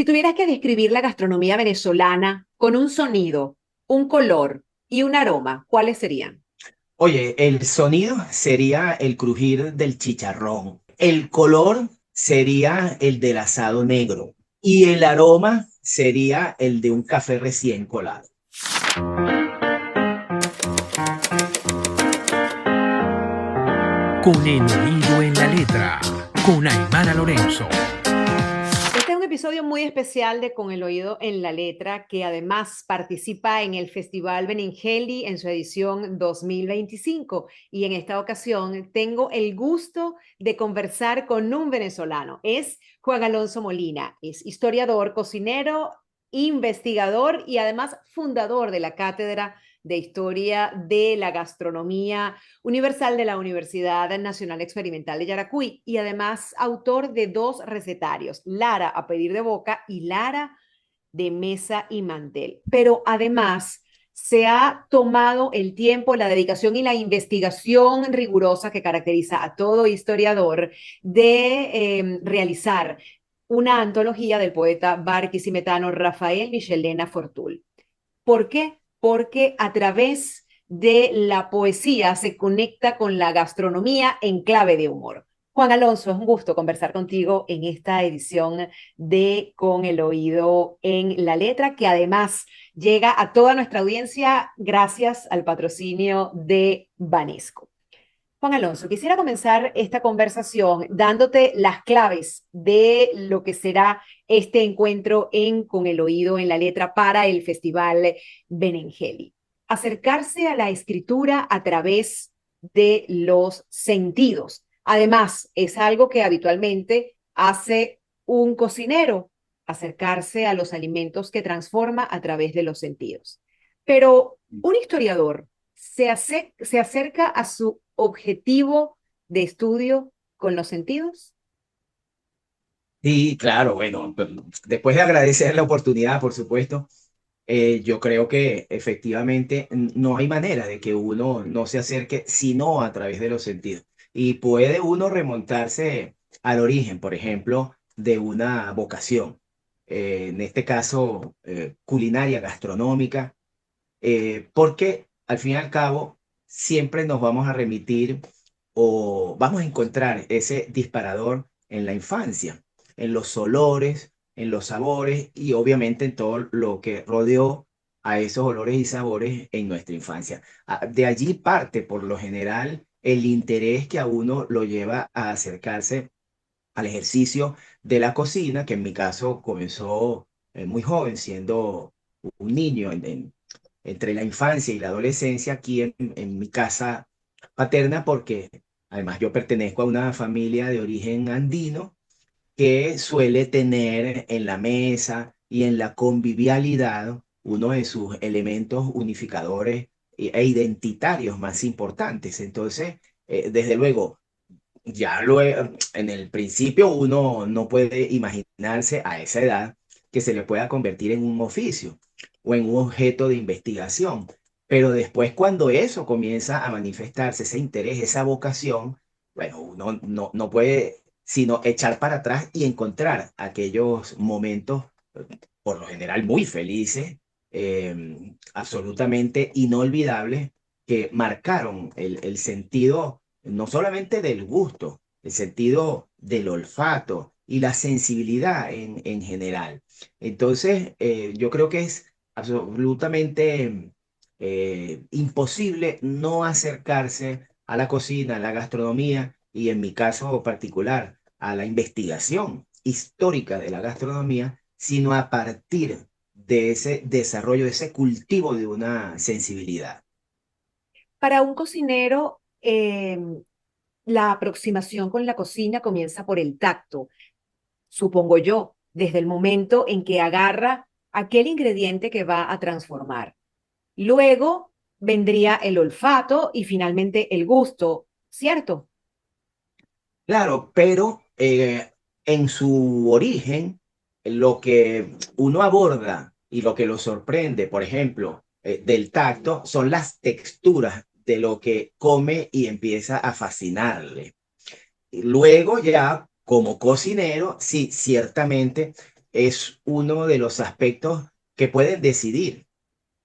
Si tuvieras que describir la gastronomía venezolana con un sonido, un color y un aroma, ¿cuáles serían? Oye, el sonido sería el crujir del chicharrón. El color sería el del asado negro. Y el aroma sería el de un café recién colado. Con el oído en la letra, con Aymara Lorenzo. Este es un episodio muy especial de Con el oído en la letra, que además participa en el Festival Benengeli en su edición 2025. Y en esta ocasión tengo el gusto de conversar con un venezolano. Es Juan Alonso Molina. Es historiador, cocinero, investigador y además fundador de la Cátedra de Historia de la Gastronomía Universal de la Universidad Nacional Experimental de Yaracuy y además autor de dos recetarios, Lara a pedir de boca y Lara de mesa y mantel. Pero además se ha tomado el tiempo, la dedicación y la investigación rigurosa que caracteriza a todo historiador de realizar una antología del poeta barquisimetano Rafael Michelena Fortul. ¿Por qué? Porque a través de la poesía se conecta con la gastronomía en clave de humor. Juan Alonso, es un gusto conversar contigo en esta edición de Con el oído en la letra, que además llega a toda nuestra audiencia gracias al patrocinio de Banesco. Juan Alonso, quisiera comenzar esta conversación dándote las claves de lo que será este encuentro en Con el oído en la letra para el Festival Benengeli. Acercarse a la escritura a través de los sentidos. Además, es algo que habitualmente hace un cocinero, acercarse a los alimentos que transforma a través de los sentidos. Pero un historiador se acerca a su objetivo de estudio con los sentidos. Sí, claro, bueno, después de agradecer la oportunidad, por supuesto, yo creo que efectivamente no hay manera de que uno no se acerque sino a través de los sentidos. Y puede uno remontarse al origen, por ejemplo, de una vocación, en este caso culinaria, gastronómica, porque al fin y al cabo siempre nos vamos a remitir o vamos a encontrar ese disparador en la infancia, en los olores, en los sabores y obviamente en todo lo que rodeó a esos olores y sabores en nuestra infancia. De allí parte por lo general el interés que a uno lo lleva a acercarse al ejercicio de la cocina, que en mi caso comenzó muy joven, siendo un niño entre la infancia y la adolescencia aquí en mi casa paterna, porque además yo pertenezco a una familia de origen andino que suele tener en la mesa y en la convivialidad uno de sus elementos unificadores e identitarios más importantes. Entonces, desde luego, en el principio uno no puede imaginarse a esa edad que se le pueda convertir en un oficio o en un objeto de investigación. Pero después cuando eso comienza a manifestarse, ese interés, esa vocación, bueno, uno no puede sino echar para atrás y encontrar aquellos momentos, por lo general muy felices, absolutamente inolvidables, que marcaron el sentido no solamente del gusto, el sentido del olfato y la sensibilidad en general. Entonces, yo creo que es absolutamente imposible no acercarse a la cocina, a la gastronomía y en mi caso particular, a la investigación histórica de la gastronomía, sino a partir de ese desarrollo, de ese cultivo de una sensibilidad. Para un cocinero, la aproximación con la cocina comienza por el tacto, supongo yo, desde el momento en que agarra aquel ingrediente que va a transformar. Luego vendría el olfato y finalmente el gusto, ¿cierto? Claro, pero en su origen, lo que uno aborda y lo que lo sorprende, por ejemplo, del tacto, son las texturas de lo que come y empieza a fascinarle. Luego ya, como cocinero, sí, ciertamente es uno de los aspectos que pueden decidir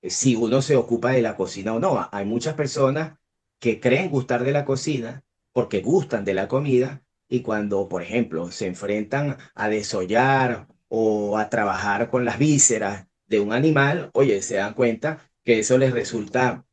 si uno se ocupa de la cocina o no. Hay muchas personas que creen gustar de la cocina porque gustan de la comida y cuando, por ejemplo, se enfrentan a desollar o a trabajar con las vísceras de un animal, oye, se dan cuenta que eso les resulta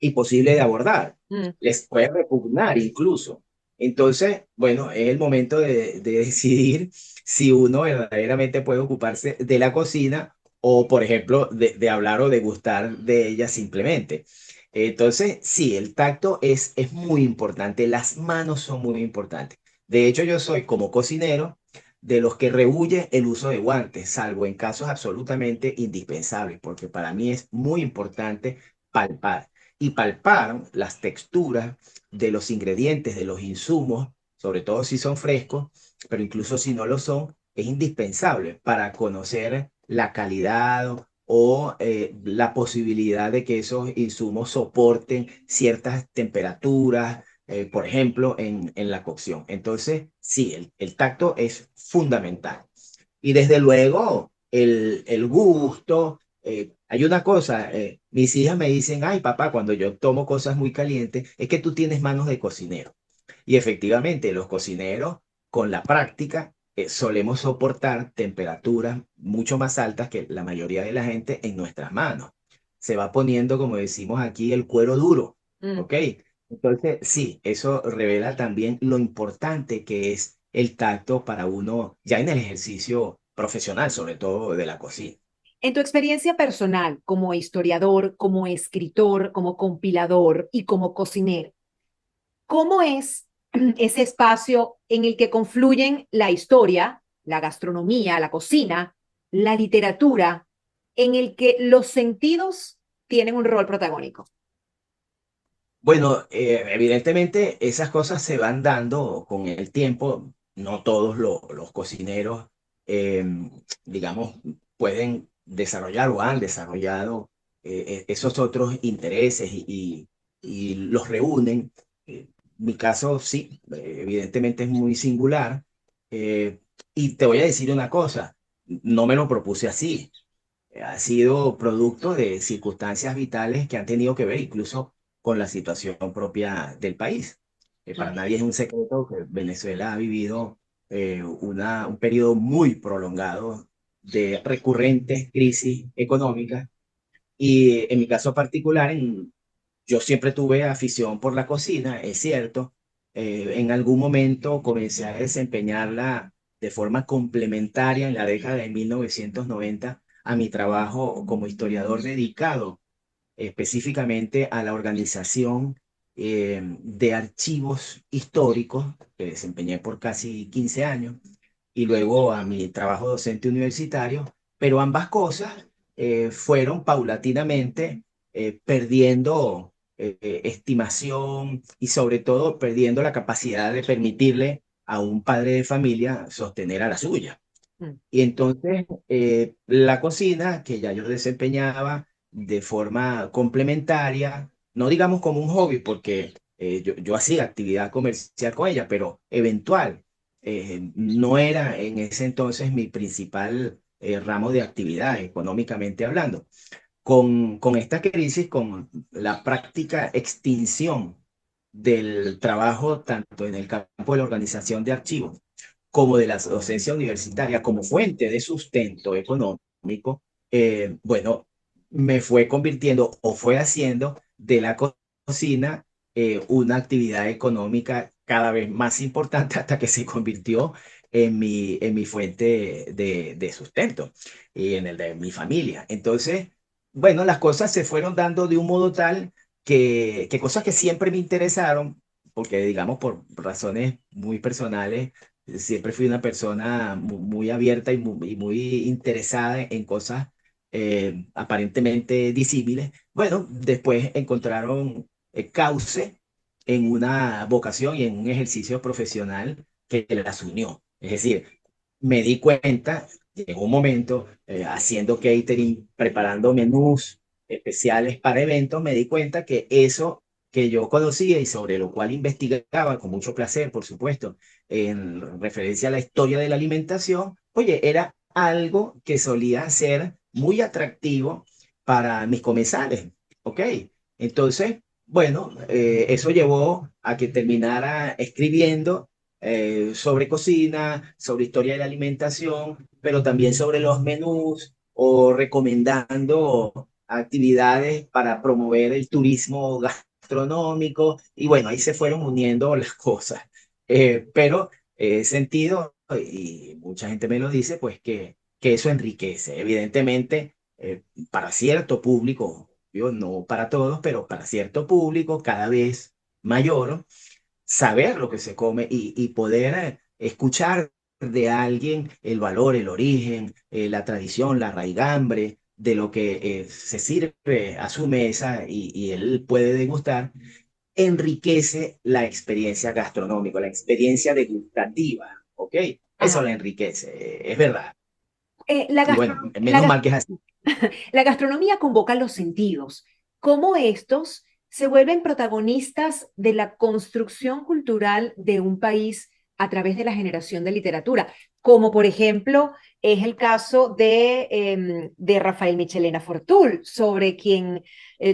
imposible de abordar, Mm. les puede repugnar incluso. Entonces, bueno, es el momento de decidir si uno verdaderamente puede ocuparse de la cocina o, por ejemplo, de hablar o de gustar de ella simplemente. Entonces, sí, el tacto es muy importante, las manos son muy importantes. De hecho, yo soy como cocinero de los que rehúye el uso de guantes, salvo en casos absolutamente indispensables, porque para mí es muy importante palpar y palpar las texturas de los ingredientes, de los insumos, sobre todo si son frescos, pero incluso si no lo son, es indispensable para conocer la calidad o la posibilidad de que esos insumos soporten ciertas temperaturas, por ejemplo, en la cocción. Entonces, sí, el tacto es fundamental. Y desde luego, el gusto. Hay una cosa, mis hijas me dicen, ay papá, cuando yo tomo cosas muy calientes, es que tú tienes manos de cocinero. Y efectivamente, los cocineros, con la práctica, solemos soportar temperaturas mucho más altas que la mayoría de la gente en nuestras manos. Se va poniendo, como decimos aquí, el cuero duro, Mm. ¿ok? Entonces, sí, eso revela también lo importante que es el tacto para uno ya en el ejercicio profesional, sobre todo de la cocina. En tu experiencia personal como historiador, como escritor, como compilador y como cocinero, ¿cómo es ese espacio en el que confluyen la historia, la gastronomía, la cocina, la literatura, en el que los sentidos tienen un rol protagónico? Bueno, evidentemente esas cosas se van dando con el tiempo. No todos los cocineros, eh, digamos, pueden desarrollar o han desarrollado esos otros intereses y los reúnen. Mi caso, sí, evidentemente es muy singular. eh, y te voy a decir una cosa, no me lo propuse así. Ha sido producto de circunstancias vitales que han tenido que ver incluso con la situación propia del país. Para Mm. nadie es un secreto que Venezuela ha vivido un periodo muy prolongado de recurrentes crisis económicas y en mi caso particular, yo siempre tuve afición por la cocina, es cierto. En algún momento comencé a desempeñarla de forma complementaria en la década de 1990 a mi trabajo como historiador dedicado específicamente a la organización de archivos históricos, que desempeñé por casi 15 años, y luego a mi trabajo docente universitario, pero ambas cosas fueron paulatinamente perdiendo estimación y sobre todo perdiendo la capacidad de permitirle a un padre de familia sostener a la suya. Mm. Y entonces la cocina que ya yo desempeñaba de forma complementaria, no digamos como un hobby, porque yo hacía actividad comercial con ella, pero eventual. No era en ese entonces mi principal ramo de actividad, económicamente hablando. Con esta crisis, con la práctica extinción del trabajo tanto en el campo de la organización de archivos, como de la docencia universitaria como fuente de sustento económico, bueno, me fue convirtiendo o fue haciendo de la cocina una actividad económica cada vez más importante hasta que se convirtió en mi fuente de sustento y en el de mi familia. Entonces, bueno, las cosas se fueron dando de un modo tal que cosas que siempre me interesaron, porque digamos por razones muy personales, siempre fui una persona muy abierta y muy interesada en cosas aparentemente disímiles. Bueno, después encontraron cauce en una vocación y en un ejercicio profesional que las unió. Es decir, me di cuenta en un momento, haciendo catering, preparando menús especiales para eventos, me di cuenta que eso que yo conocía y sobre lo cual investigaba con mucho placer, por supuesto, en referencia a la historia de la alimentación, oye, era algo que solía ser muy atractivo para mis comensales, ¿ok? Entonces, bueno, eso llevó a que terminara escribiendo sobre cocina, sobre historia de la alimentación, pero también sobre los menús o recomendando actividades para promover el turismo gastronómico. Y bueno, ahí se fueron uniendo las cosas. Pero he sentido, y mucha gente me lo dice, pues que eso enriquece. Evidentemente, para cierto público, yo no para todos, pero para cierto público cada vez mayor, saber lo que se come y poder escuchar de alguien el valor, el origen, la tradición, la raigambre de lo que se sirve a su mesa y él puede degustar, enriquece la experiencia gastronómica, la experiencia degustativa, ¿ok? Eso Ajá. la enriquece, es verdad. La Y bueno, gastro- la menos mal que es así. La gastronomía convoca los sentidos. ¿Cómo estos se vuelven protagonistas de la construcción cultural de un país a través de la generación de literatura? Como por ejemplo es el caso de Rafael Michelena Fortul, sobre quien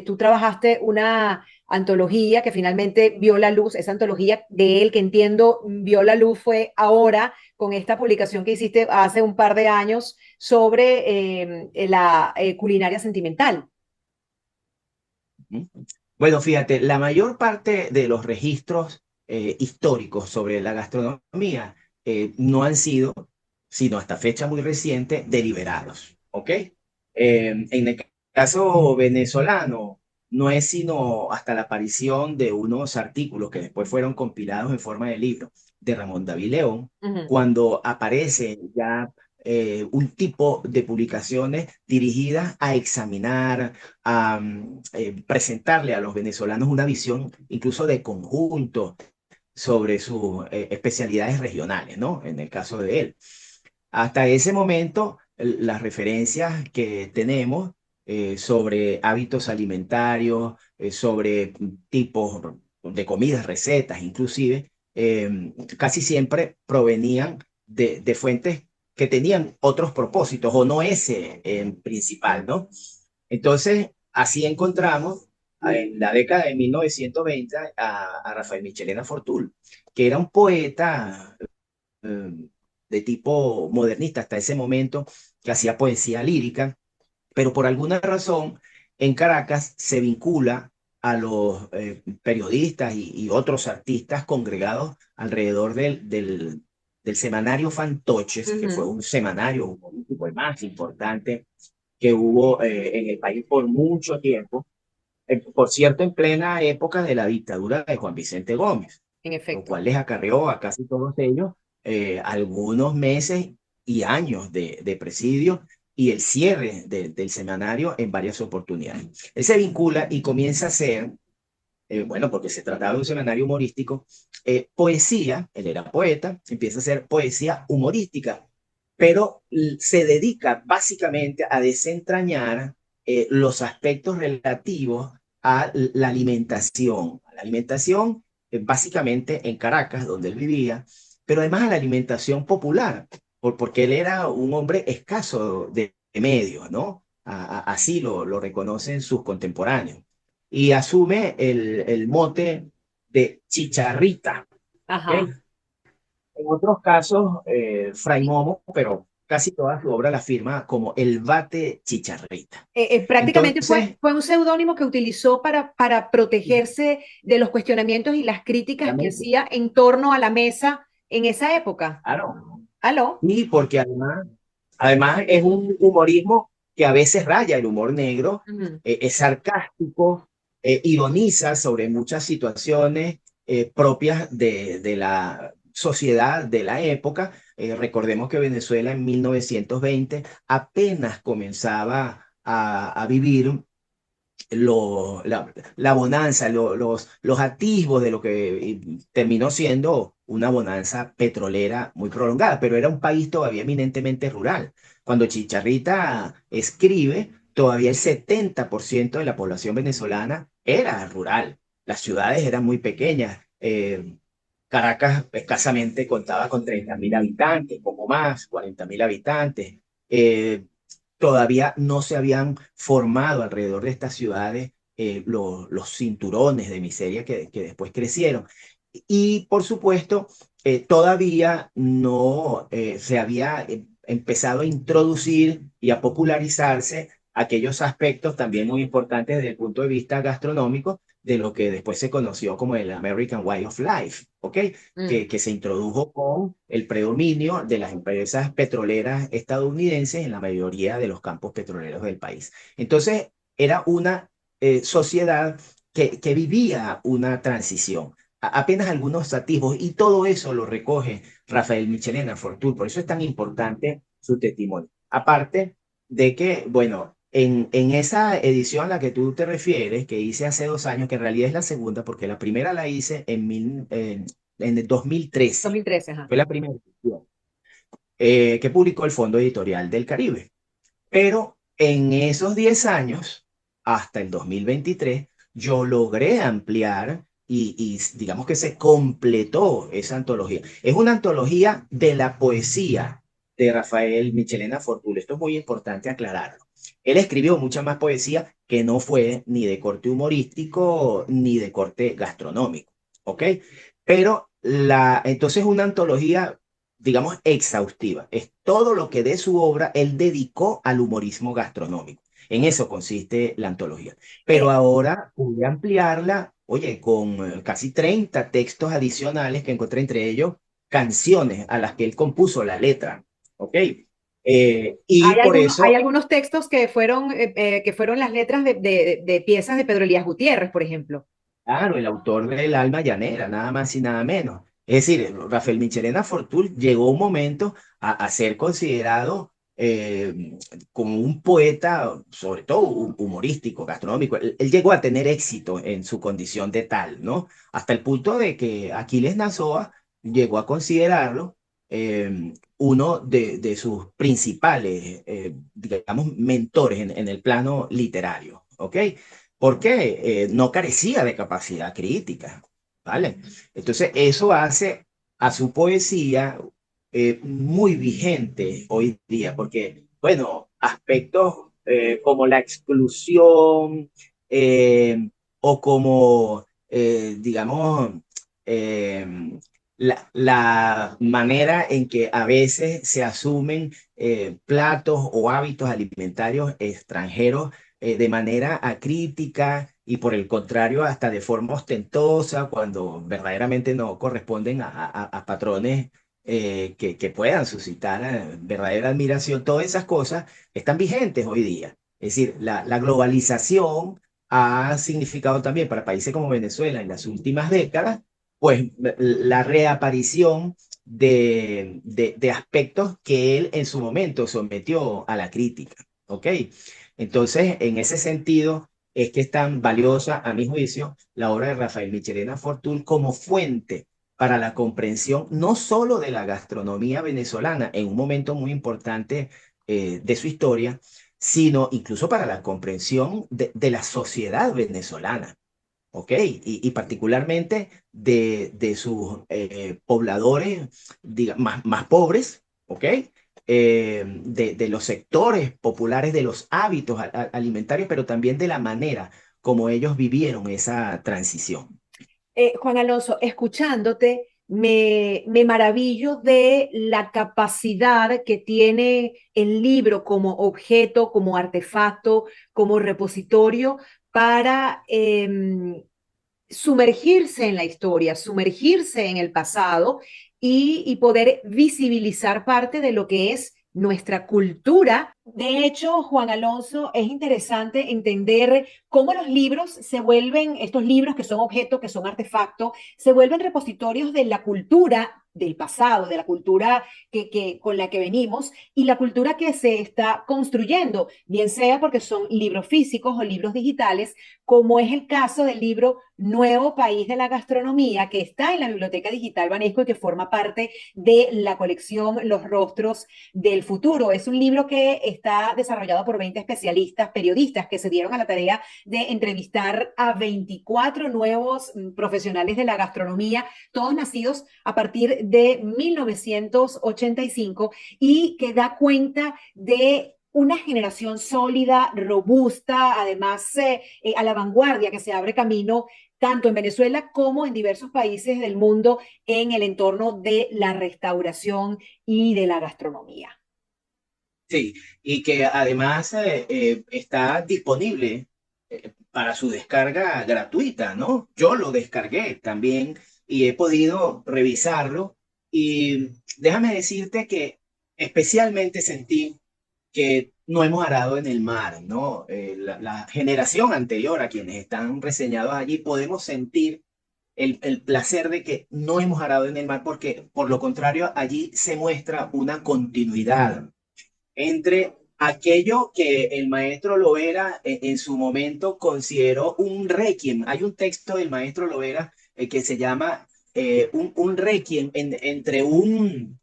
tú trabajaste una antología que finalmente vio la luz, esa antología de él que entiendo vio la luz fue ahora con esta publicación que hiciste hace un par de años sobre la culinaria sentimental. ¿Mm? Bueno, fíjate, la mayor parte de los registros históricos sobre la gastronomía no han sido, sino hasta fecha muy reciente, deliberados, ¿ok? En el caso venezolano, no es sino hasta la aparición de unos artículos que después fueron compilados en forma de libro de Ramón David León, Uh -huh. cuando aparece ya un tipo de publicaciones dirigidas a examinar, a presentarle a los venezolanos una visión incluso de conjunto sobre sus especialidades regionales, ¿no? En el caso de él. Hasta ese momento, las referencias que tenemos sobre hábitos alimentarios, sobre tipos de comidas, recetas, inclusive, casi siempre provenían de fuentes que tenían otros propósitos o no ese en principal, ¿no? Entonces, así encontramos en la década de 1920 a Rafael Michelena Fortul, que era un poeta eh, de tipo modernista hasta ese momento, que hacía poesía lírica, pero por alguna razón en Caracas se vincula a los periodistas y otros artistas congregados alrededor del semanario Fantoches, Uh que fue -huh. un semanario político el más importante que hubo en el país por mucho tiempo, por cierto, en plena época de la dictadura de Juan Vicente Gómez, En lo efecto. cual les acarreó a casi todos ellos algunos meses y años de presidio y el cierre del semanario en varias oportunidades. Él se vincula y comienza a hacer, bueno, porque se trataba de un semanario humorístico, poesía, él era poeta, empieza a hacer poesía humorística, pero se dedica básicamente a desentrañar los aspectos relativos a la alimentación. A la alimentación, básicamente en Caracas, donde él vivía, pero además a la alimentación popular, porque él era un hombre escaso de medios, ¿no? Así lo reconocen sus contemporáneos. Y asume el mote de chicharrita, ¿ok? Ajá. En otros casos, Fray Momo, pero casi toda su obra la firma como el Bate Chicharrita. Prácticamente Entonces, fue un seudónimo que utilizó para protegerse de los cuestionamientos y las críticas que obviamente, hacía en torno a la mesa en esa época. claro, ¿Aló? y porque además es un humorismo que a veces raya el humor negro, Uh -huh. es sarcástico, ironiza sobre muchas situaciones propias de la sociedad de la época. Recordemos que Venezuela en 1920 apenas comenzaba a vivir la bonanza, los atisbos de lo que terminó siendo una bonanza petrolera muy prolongada, pero era un país todavía eminentemente rural. Cuando Chicharrita escribe, todavía el 70% de la población venezolana era rural. Las ciudades eran muy pequeñas. Caracas escasamente contaba con 30.000 habitantes, poco más, 40.000 habitantes. eh, todavía no se habían formado alrededor de estas ciudades los cinturones de miseria que después crecieron. Y por supuesto, todavía no se había empezado a introducir y a popularizarse aquellos aspectos también muy importantes desde el punto de vista gastronómico de lo que después se conoció como el American Way of Life, ¿ok? Mm. Que se introdujo con el predominio de las empresas petroleras estadounidenses en la mayoría de los campos petroleros del país. Entonces, era una sociedad que vivía una transición. Apenas algunos atisbos, y todo eso lo recoge Rafael Michelena Fortul, por eso es tan importante su testimonio. Aparte de que, bueno, en esa edición a la que tú te refieres, que hice hace 2 años, que en realidad es la segunda, porque la primera la hice en el 2013, 2013, ajá. fue la primera edición, que publicó el Fondo Editorial del Caribe. Pero en esos 10 años, hasta el 2023, yo logré ampliar y digamos que se completó esa antología. Es una antología de la poesía de Rafael Michelena Fortul. Esto es muy importante aclararlo. Él escribió mucha más poesía que no fue ni de corte humorístico ni de corte gastronómico, ¿ok? Pero entonces una antología, digamos, exhaustiva. Es todo lo que de su obra él dedicó al humorismo gastronómico. En eso consiste la antología. Pero Eh, ahora pude ampliarla, oye, con casi 30 textos adicionales que encontré entre ellos canciones a las que él compuso la letra. ¿Ok? Y por hay eso, algunos textos que fueron las letras de piezas de Pedro Elías Gutiérrez, por ejemplo. claro, el autor del Alma Llanera, nada más y nada menos. Es decir, Rafael Michelena Fortul llegó un momento a ser considerado como un poeta, sobre todo humorístico, gastronómico. Él llegó a tener éxito en su condición de tal, ¿no? Hasta el punto de que Aquiles Nazoa llegó a considerarlo uno de sus principales, digamos, mentores en el plano literario, ¿ok? Porque no carecía de capacidad crítica, ¿vale? Entonces, eso hace a su poesía muy vigente hoy día, porque, bueno, aspectos como la exclusión o como, digamos, eh, la manera en que a veces se asumen platos o hábitos alimentarios extranjeros de manera acrítica y por el contrario hasta de forma ostentosa cuando verdaderamente no corresponden a patrones que puedan suscitar verdadera admiración. Todas esas cosas están vigentes hoy día. Es decir, la globalización ha significado también para países como Venezuela en las últimas décadas, pues la reaparición de aspectos que él en su momento sometió a la crítica. ¿Ok? Entonces, en ese sentido, es que es tan valiosa, a mi juicio, la obra de Rafael Michelena Fortul como fuente para la comprensión no solo de la gastronomía venezolana en un momento muy importante de su historia, sino incluso para la comprensión de la sociedad venezolana. ¿Ok? Y particularmente de sus pobladores más pobres, ¿ok? De los sectores populares, de los hábitos alimentarios, pero también de la manera como ellos vivieron esa transición. Juan Alonso, escuchándote, me maravillo de la capacidad que tiene el libro como objeto, como artefacto, como repositorio para sumergirse en la historia, sumergirse en el pasado y poder visibilizar parte de lo que es nuestra cultura. De hecho, Juan Alonso, es interesante entender cómo los libros se vuelven, estos libros que son objetos, que son artefactos, se vuelven repositorios de la cultura del pasado, de la cultura con la que venimos y la cultura que se está construyendo, bien sea porque son libros físicos o libros digitales, como es el caso del libro Nuevo País de la Gastronomía, que está en la Biblioteca Digital Banesco y que forma parte de la colección Los Rostros del Futuro. Es un libro que está desarrollado por 20 especialistas, periodistas que se dieron a la tarea de entrevistar a 24 nuevos profesionales de la gastronomía, todos nacidos a partir de 1985 y que da cuenta de una generación sólida, robusta, además a la vanguardia que se abre camino tanto en Venezuela como en diversos países del mundo en el entorno de la restauración y de la gastronomía. Sí, y que además está disponible para su descarga gratuita, ¿no? Yo lo descargué también y he podido revisarlo y déjame decirte que especialmente sentí que no hemos arado en el mar, ¿no? La generación anterior a quienes están reseñados allí podemos sentir el placer de que no hemos arado en el mar porque por lo contrario allí se muestra una continuidad entre aquello que el maestro Lovera en su momento consideró un requiem. Hay un texto del maestro Lovera que se llama un requiem entre un...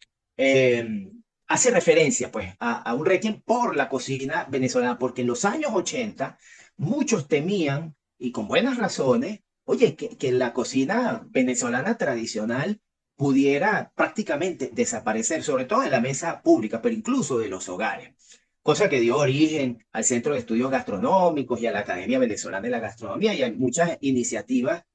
hace referencia pues a un requiem por la cocina venezolana, porque en los años 80 muchos temían, y con buenas razones, oye, que la cocina venezolana tradicional pudiera prácticamente desaparecer, sobre todo en la mesa pública, pero incluso de los hogares, cosa que dio origen al Centro de Estudios Gastronómicos y a la Academia Venezolana de la Gastronomía y hay muchas iniciativas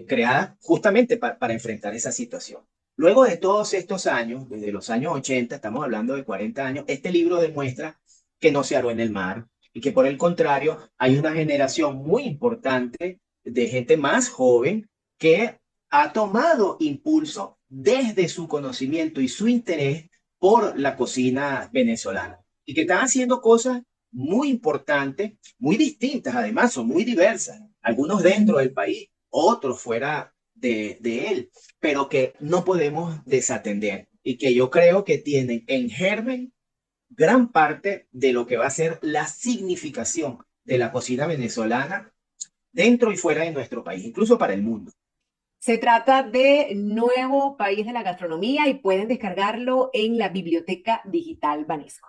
creadas justamente para enfrentar esa situación. Luego de todos estos años, desde los años 80, estamos hablando de 40 años, este libro demuestra que no se aró en el mar y que por el contrario hay una generación muy importante de gente más joven que ha tomado impulso desde su conocimiento y su interés por la cocina venezolana y que están haciendo cosas muy importantes, muy distintas además, son muy diversas, algunos dentro del país, otros fuera de él, pero que no podemos desatender y que yo creo que tienen en germen gran parte de lo que va a ser la significación de la cocina venezolana dentro y fuera de nuestro país, incluso para el mundo. Se trata de Nuevo País de la Gastronomía y pueden descargarlo en la Biblioteca Digital Banesco.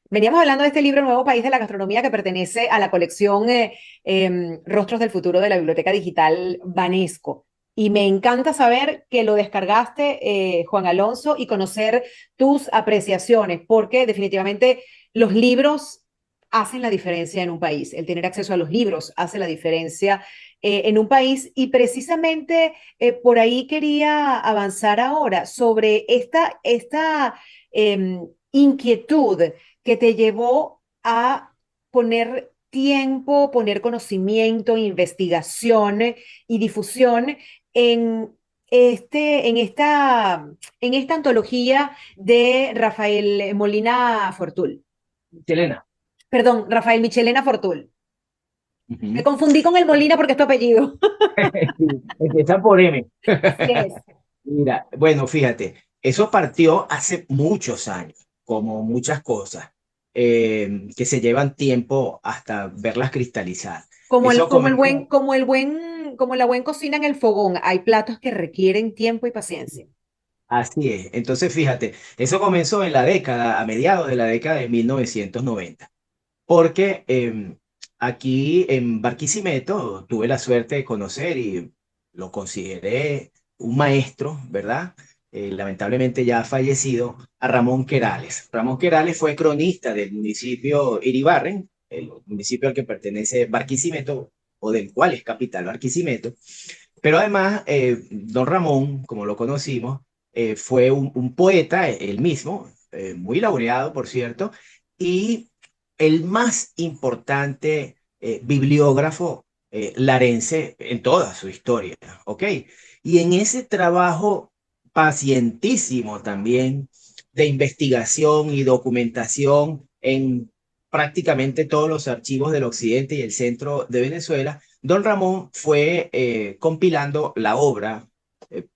Veníamos hablando de este libro Nuevo País de la Gastronomía que pertenece a la colección Rostros del Futuro de la Biblioteca Digital Banesco. Y me encanta saber que lo descargaste, Juan Alonso, y conocer tus apreciaciones, porque definitivamente los libros hacen la diferencia en un país. El tener acceso a los libros hace la diferencia en un país y precisamente por ahí quería avanzar ahora sobre esta inquietud que te llevó a poner tiempo, poner conocimiento, investigación y difusión en, en esta antología de Rafael Molina Fortul. Selena. Perdón, Rafael Michelena Fortul. Me Uh-huh. confundí con el Molina porque es tu apellido. Empieza por M. Así es. Mira, bueno, fíjate, eso partió hace muchos años, como muchas cosas, que se llevan tiempo hasta verlas cristalizar. Eso comenzó, Como la buena cocina en el fogón, hay platos que requieren tiempo y paciencia. así es. Entonces, fíjate, eso comenzó en la década, a mediados de la década de 1990, porque aquí en Barquisimeto tuve la suerte de conocer y lo consideré un maestro, ¿verdad? Lamentablemente ya fallecido, a Ramón Querales. Ramón Querales fue cronista del municipio Iribarren, el municipio al que pertenece Barquisimeto, o del cual es capital Barquisimeto. Pero además, don Ramón, como lo conocimos, fue un poeta, él mismo, muy laureado, por cierto, y el más importante bibliógrafo larense en toda su historia, ¿ok? Y en ese trabajo pacientísimo también de investigación y documentación en prácticamente todos los archivos del occidente y el centro de Venezuela, don Ramón fue compilando la obra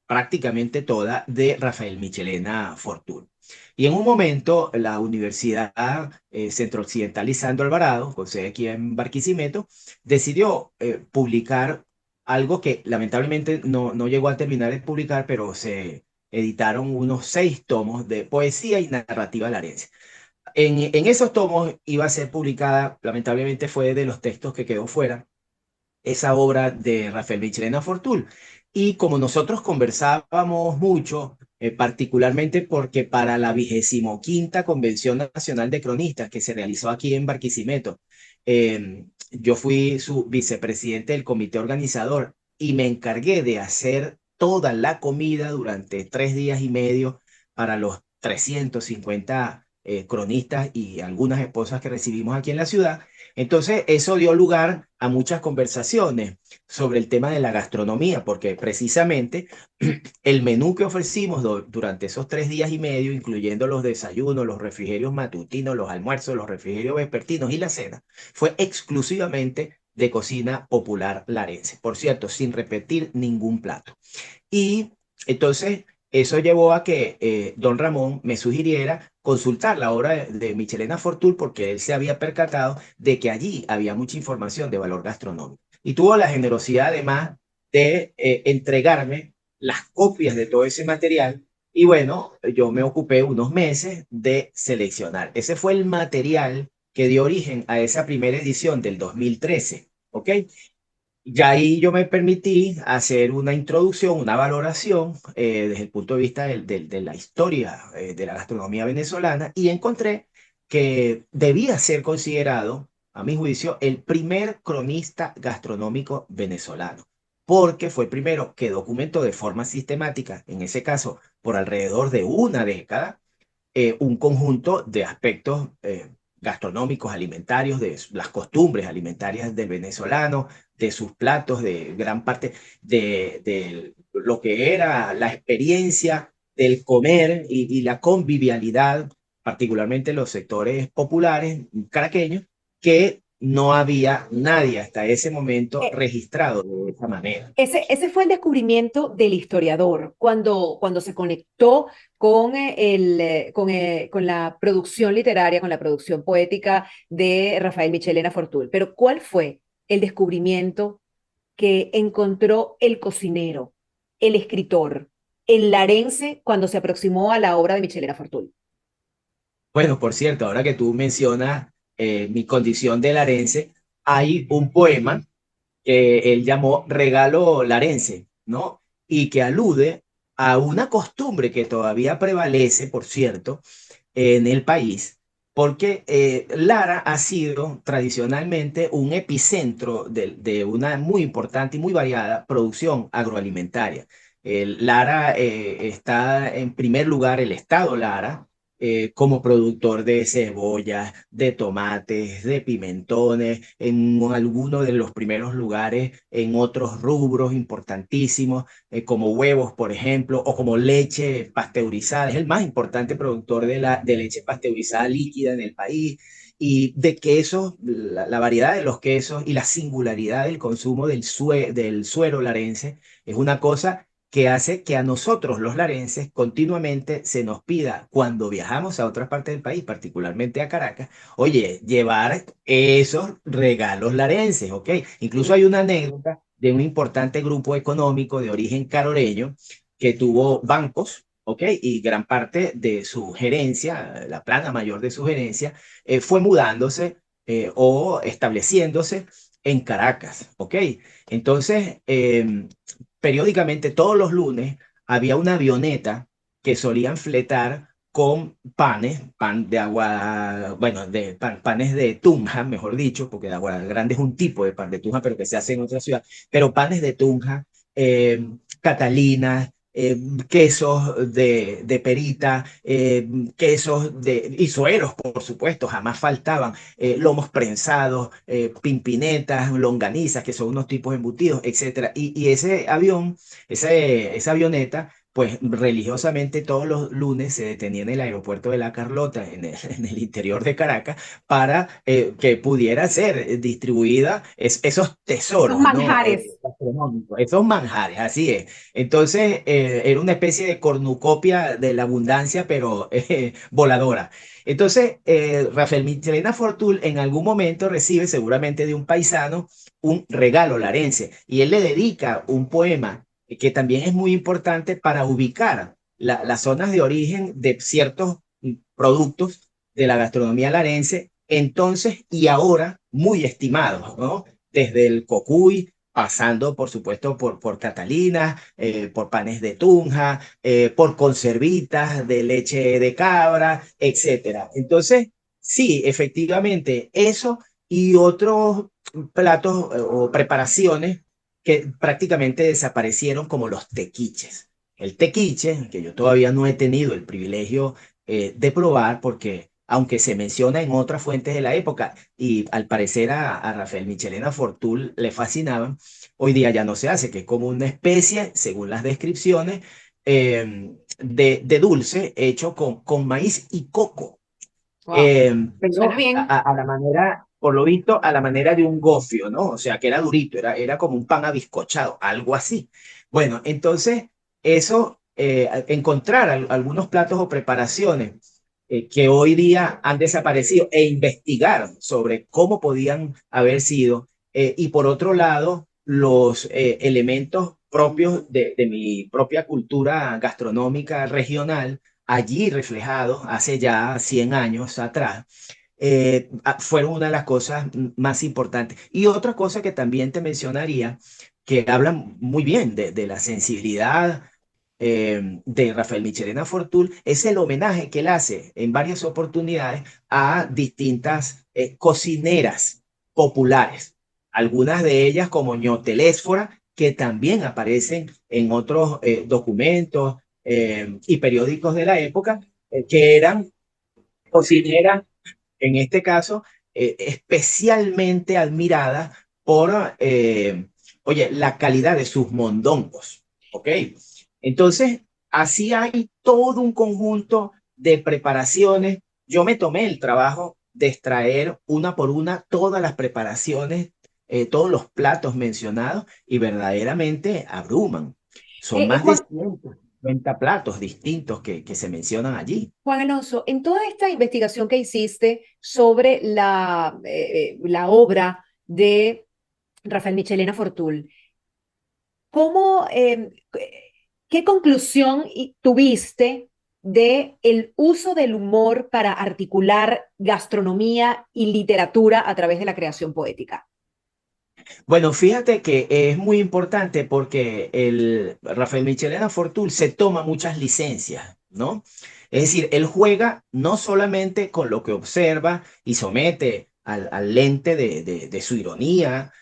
prácticamente toda de Rafael Michelena Fortul. Y en un momento la Universidad Centro-Occidental Lisandro Alvarado, con sede aquí en Barquisimeto, decidió publicar algo que lamentablemente no llegó a terminar de publicar, pero se editaron unos 6 tomos de poesía y narrativa larense. En esos tomos iba a ser publicada, lamentablemente fue de los textos que quedó fuera, esa obra de Rafael Michelena Fortul. Y como nosotros conversábamos mucho, particularmente porque para la 25ª Convención Nacional de Cronistas que se realizó aquí en Barquisimeto, yo fui su vicepresidente del comité organizador y me encargué de hacer toda la comida durante 3 días y medio para los 350 cronistas y algunas esposas que recibimos aquí en la ciudad. Entonces, eso dio lugar a muchas conversaciones sobre el tema de la gastronomía, porque precisamente el menú que ofrecimos durante esos 3 días y medio, incluyendo los desayunos, los refrigerios matutinos, los almuerzos, los refrigerios vespertinos y la cena, fue exclusivamente de cocina popular larense. Por cierto, sin repetir ningún plato. Y entonces eso llevó a que don Ramón me sugiriera consultar la obra de Michelena Fortul porque él se había percatado de que allí había mucha información de valor gastronómico. Y tuvo la generosidad además de entregarme las copias de todo ese material. Y bueno, yo me ocupé unos meses de seleccionar. Ese fue el material que dio origen a esa primera edición del 2013. ¿Ok? Ya ahí yo me permití hacer una introducción, una valoración desde el punto de vista de la historia de la gastronomía venezolana y encontré que debía ser considerado, a mi juicio, el primer cronista gastronómico venezolano, porque fue el primero que documentó de forma sistemática, en ese caso por alrededor de una década, un conjunto de aspectos gastronómicos, alimentarios, de las costumbres alimentarias del venezolano, de sus platos, de gran parte de lo que era la experiencia del comer y la convivialidad, particularmente en los sectores populares caraqueños, que no había nadie hasta ese momento Eh, registrado de esa manera. ese fue el descubrimiento del historiador, cuando se conectó con, con la producción literaria, con la producción poética de Rafael Michelena Fortul. Pero ¿cuál fue el descubrimiento que encontró el cocinero, el escritor, el larense cuando se aproximó a la obra de Michelena Fortul? Bueno, por cierto, ahora que tú mencionas mi condición de larense, hay un poema que él llamó Regalo Larense, ¿no? Y que alude a una costumbre que todavía prevalece, por cierto, en el país, porque Lara ha sido tradicionalmente un epicentro de una muy importante y muy variada producción agroalimentaria. Lara está en primer lugar, el estado Lara, como productor de cebollas, de tomates, de pimentones, en algunos de los primeros lugares en otros rubros importantísimos, como huevos, por ejemplo, o como leche pasteurizada. Es el más importante productor de leche pasteurizada líquida en el país. Y de quesos, la variedad de los quesos y la singularidad del consumo del suero larense es una cosa que hace que a nosotros los larenses continuamente se nos pida cuando viajamos a otras partes del país, particularmente a Caracas, oye, llevar esos regalos larenses, ¿ok? Incluso hay una anécdota de un importante grupo económico de origen caroreño que tuvo bancos, ¿ok? Y gran parte de su gerencia, la plana mayor de su gerencia, fue mudándose o estableciéndose en Caracas, ¿ok? Entonces, periódicamente todos los lunes había una avioneta que solían fletar con panes, pan de agua, bueno, panes de Tunja, mejor dicho, porque de agua grande es un tipo de pan de Tunja, pero que se hace en otra ciudad, pero panes de Tunja, Catalina, quesos de perita, quesos y sueros, por supuesto, jamás faltaban, lomos prensados, pimpinetas, longanizas, que son unos tipos embutidos, etcétera. Y ese avión, esa avioneta, pues religiosamente todos los lunes se detenía en el aeropuerto de La Carlota, en el interior de Caracas, para que pudiera ser distribuida esos Esos tesoros, ¿no? manjares. Gastronómicos, esos manjares, así es. Entonces, era una especie de cornucopia de la abundancia, pero voladora. Entonces, Rafael Michelena Fortul en algún momento recibe seguramente de un paisano un regalo larense y él le dedica un poema que también es muy importante para ubicar las zonas de origen de ciertos productos de la gastronomía larense, entonces y ahora muy estimados, ¿no? Desde el cocuy, pasando, por supuesto, por Catalina, por panes de Tunja, por conservitas de leche de cabra, etcétera. Entonces, sí, efectivamente, eso y otros platos o preparaciones que prácticamente desaparecieron como los tequiches. El tequiche, que yo todavía no he tenido el privilegio de probar porque aunque se menciona en otras fuentes de la época y al parecer a Rafael Michelena Fortul le fascinaban, hoy día ya no se hace, que es como una especie, según las descripciones, de dulce hecho con maíz y coco. Wow, suena Pero bien. a la manera, por lo visto, a la manera de un gofio, ¿no? O sea, que era durito, era como un pan abiscochado, algo así. Bueno, entonces, eso, encontrar algunos platos o preparaciones que hoy día han desaparecido e investigar sobre cómo podían haber sido, y por otro lado, los elementos propios de mi propia cultura gastronómica regional allí reflejados hace ya 100 años atrás, fueron una de las cosas más importantes. Y otra cosa que también te mencionaría, que habla muy bien de la sensibilidad de Rafael Michelena Fortul, es el homenaje que él hace en varias oportunidades a distintas cocineras populares. Algunas de ellas como Ñotelésfora, que también aparecen en otros documentos y periódicos de la época, que eran cocineras, en este caso, especialmente admiradas por, oye, la calidad de sus mondongos, ¿ok? Entonces, así hay todo un conjunto de preparaciones. Yo me tomé el trabajo de extraer una por una todas las preparaciones, todos los platos mencionados y verdaderamente abruman. Son más de Juan, 150 platos distintos que se mencionan allí. Juan Alonso, en toda esta investigación que hiciste sobre la obra de Rafael Michelena Fortul, ¿cómo, qué conclusión tuviste de el uso del humor para articular gastronomía y literatura a través de la creación poética? Bueno, fíjate que es muy importante porque el Rafael Michelena Fortul se toma muchas licencias, ¿no? Es decir, él juega no solamente con lo que observa y somete al lente de su ironía,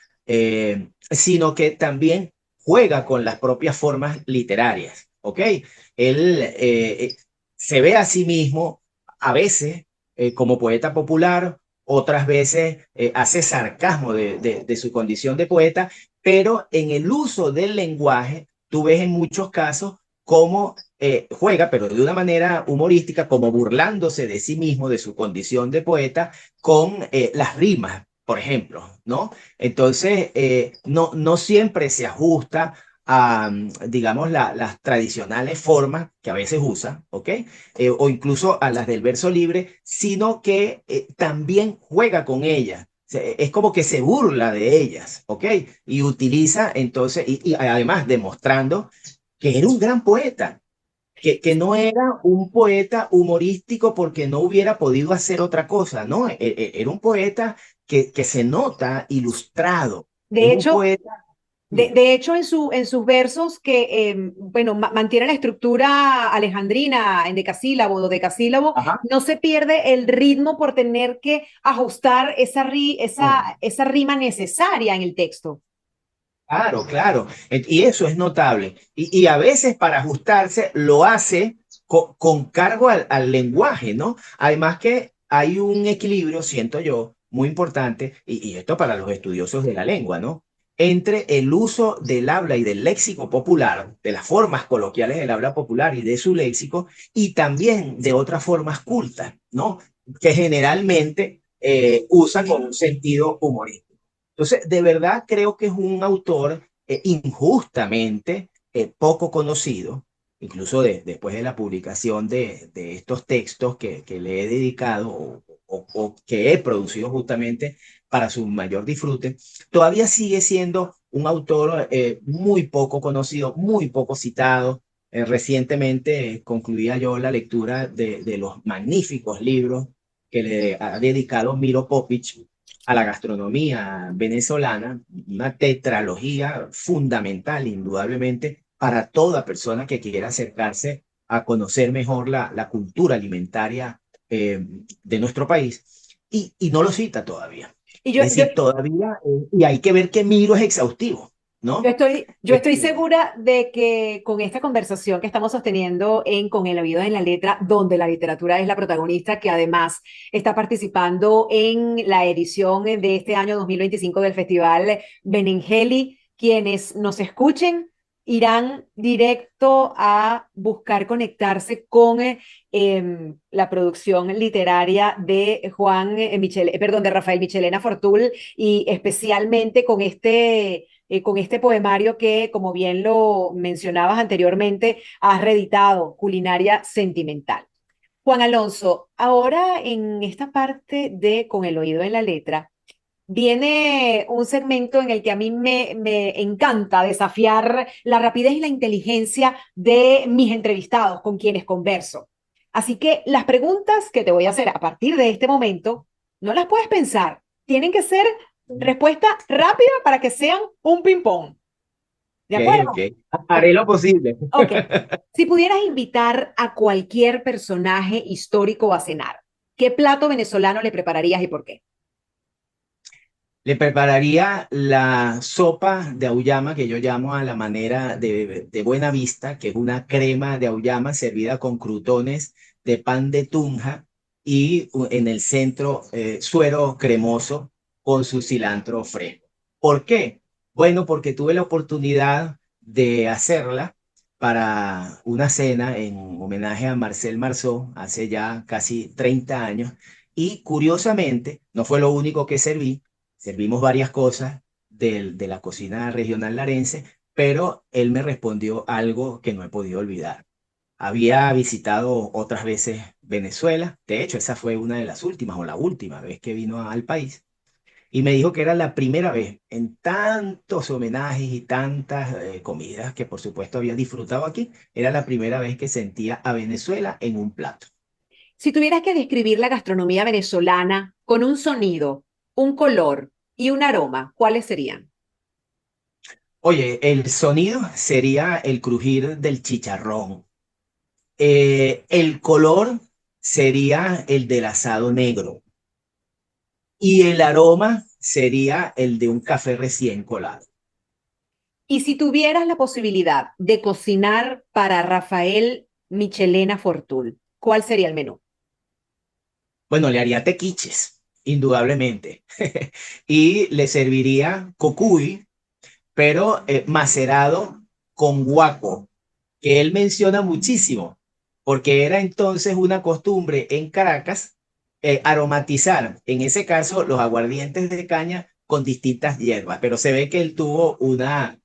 sino que también juega con las propias formas literarias, ¿ok? Él se ve a sí mismo a veces como poeta popular, otras veces hace sarcasmo de su condición de poeta, pero en el uso del lenguaje, tú ves en muchos casos cómo juega, pero de una manera humorística, como burlándose de sí mismo, de su condición de poeta, con las rimas, por ejemplo, ¿no? Entonces, no siempre se ajusta a, digamos, las tradicionales formas que a veces usa, ¿ok? O incluso a las del verso libre, sino que también juega con ellas. Es como que se burla de ellas, ¿ok? Y utiliza entonces, y además demostrando que era un gran poeta, que no era un poeta humorístico porque no hubiera podido hacer otra cosa, ¿no? Era un poeta que se nota ilustrado, De es un hecho, poeta. de hecho, en sus versos que, bueno, mantiene la estructura alejandrina en decasílabo, dodecasílabo, Ajá. no se pierde el ritmo por tener que ajustar esa rima necesaria en el texto. Claro, claro. Y eso es notable. Y a veces para ajustarse lo hace con cargo al lenguaje, ¿no? Además que hay un equilibrio, siento yo, muy importante, y esto para los estudiosos de la lengua, ¿no? Entre el uso del habla y del léxico popular, de las formas coloquiales del habla popular y de su léxico, y también de otras formas cultas, ¿no? Que generalmente usan con un sentido humorístico. Entonces, de verdad creo que es un autor injustamente poco conocido, incluso después de la publicación de estos textos que le he dedicado o que he producido justamente para su mayor disfrute, todavía sigue siendo un autor muy poco conocido, muy poco citado. Recientemente concluía yo la lectura de los magníficos libros que le ha dedicado Miro Popic a la gastronomía venezolana, una tetralogía fundamental, indudablemente, para toda persona que quiera acercarse a conocer mejor la cultura alimentaria de nuestro país, y no lo cita todavía. Y Es decir, todavía, y hay que ver que Miro es exhaustivo, ¿no? yo estoy segura de que con esta conversación que estamos sosteniendo en Con el oído en la letra, donde la literatura es la protagonista, que además está participando en la edición de este año 2025 del Festival Benengeli, quienes nos escuchen irán directo a buscar conectarse con la producción literaria de perdón, de Rafael Michelena Fortul, y especialmente con este poemario que, como bien lo mencionabas anteriormente, has reeditado, Culinaria Sentimental. Juan Alonso, ahora en esta parte de Con el oído en la letra, viene un segmento en el que a mí me encanta desafiar la rapidez y la inteligencia de mis entrevistados con quienes converso. Así que las preguntas que te voy a hacer a partir de este momento, no las puedes pensar, tienen que ser respuesta rápida para que sean un ping-pong. ¿De Ok, acuerdo? ok. Haré lo posible. Ok. Si pudieras invitar a cualquier personaje histórico a cenar, ¿qué plato venezolano le prepararías y por qué? Le prepararía la sopa de auyama que yo llamo a la manera de Buena Vista, que es una crema de auyama servida con crutones de pan de tunja y en el centro suero cremoso con su cilantro fresco. ¿Por qué? Bueno, porque tuve la oportunidad de hacerla para una cena en homenaje a Marcel Marceau hace ya casi 30 años y curiosamente no fue lo único que serví. Servimos varias cosas de la cocina regional larense, pero él me respondió algo que no he podido olvidar. Había visitado otras veces Venezuela, de hecho esa fue una de las últimas o la última vez que vino al país, y me dijo que era la primera vez en tantos homenajes y tantas comidas que por supuesto había disfrutado aquí, era la primera vez que sentía a Venezuela en un plato. Si tuvieras que describir la gastronomía venezolana con un sonido, un color y un aroma, ¿cuáles serían? Oye, el sonido sería el crujir del chicharrón. El color sería el del asado negro y el aroma sería el de un café recién colado. Y si tuvieras la posibilidad de cocinar para Rafael Michelena Fortul, ¿cuál sería el menú? Bueno, le haría tequiches, indudablemente, y le serviría cocuy, pero macerado con guaco, que él menciona muchísimo, porque era entonces una costumbre en Caracas aromatizar, en ese caso, los aguardientes de caña con distintas hierbas, pero se ve que él tuvo una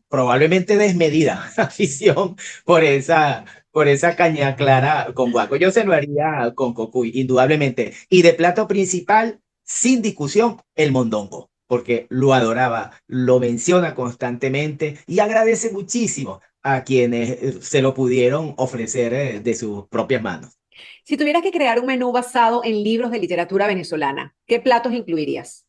probablemente desmedida afición por esa caña clara con guaco. Yo se lo haría con cocuy, indudablemente. Y de plato principal, sin discusión, el mondongo, porque lo adoraba, lo menciona constantemente y agradece muchísimo a quienes se lo pudieron ofrecer de sus propias manos. Si tuvieras que crear un menú basado en libros de literatura venezolana, ¿qué platos incluirías?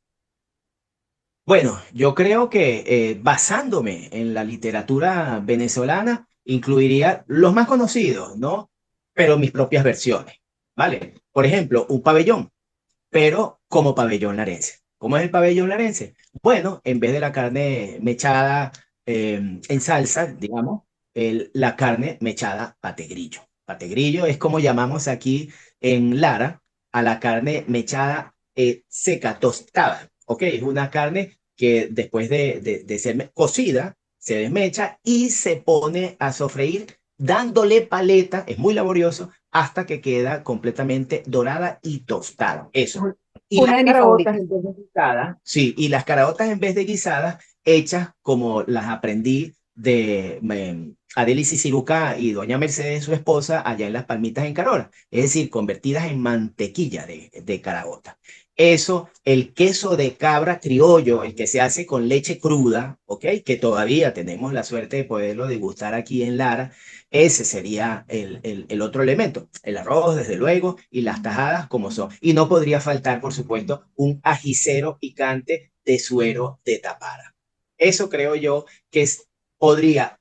Bueno, yo creo que basándome en la literatura venezolana, incluiría los más conocidos, ¿no? Pero mis propias versiones, ¿vale? Por ejemplo, un pabellón, pero como pabellón larense. ¿Cómo es el pabellón larense? Bueno, en vez de la carne mechada en salsa, digamos, la carne mechada pategrillo. Pategrillo es como llamamos aquí en Lara a la carne mechada seca, tostada. ¿Ok? Es una carne que después de ser cocida, se desmecha y se pone a sofreír dándole paleta, es muy laborioso, hasta que queda completamente dorada y tostada. Eso. Y Una las de mis caraotas favoritas. en vez de guisadas, sí, y las caraotas en vez de guisadas, hechas como las aprendí de Adeli Ciciruca y doña Mercedes, su esposa, allá en Las Palmitas en Carola. Es decir, convertidas en mantequilla de caraota. Eso, el queso de cabra criollo, el que se hace con leche cruda, ¿ok? Que todavía tenemos la suerte de poderlo degustar aquí en Lara. Ese sería el otro elemento. El arroz, desde luego, y las tajadas como son. Y no podría faltar, por supuesto, un ajicero picante de suero de Tapara. Eso creo yo que podría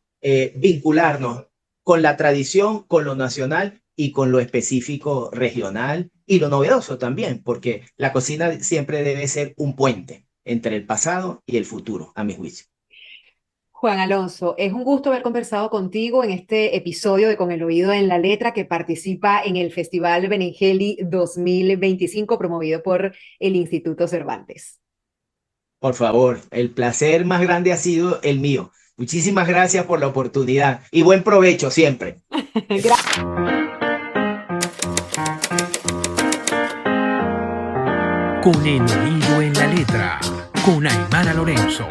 vincularnos con la tradición, con lo nacional y con lo específico regional y lo novedoso también, porque la cocina siempre debe ser un puente entre el pasado y el futuro, a mi juicio. Juan Alonso, es un gusto haber conversado contigo en este episodio de Con el Oído en la Letra que participa en el Festival Benengeli 2025 promovido por el Instituto Cervantes. Por favor, el placer más grande ha sido el mío. Muchísimas gracias por la oportunidad y buen provecho siempre. Gracias. Con el oído en la letra, con Aymara Lorenzo.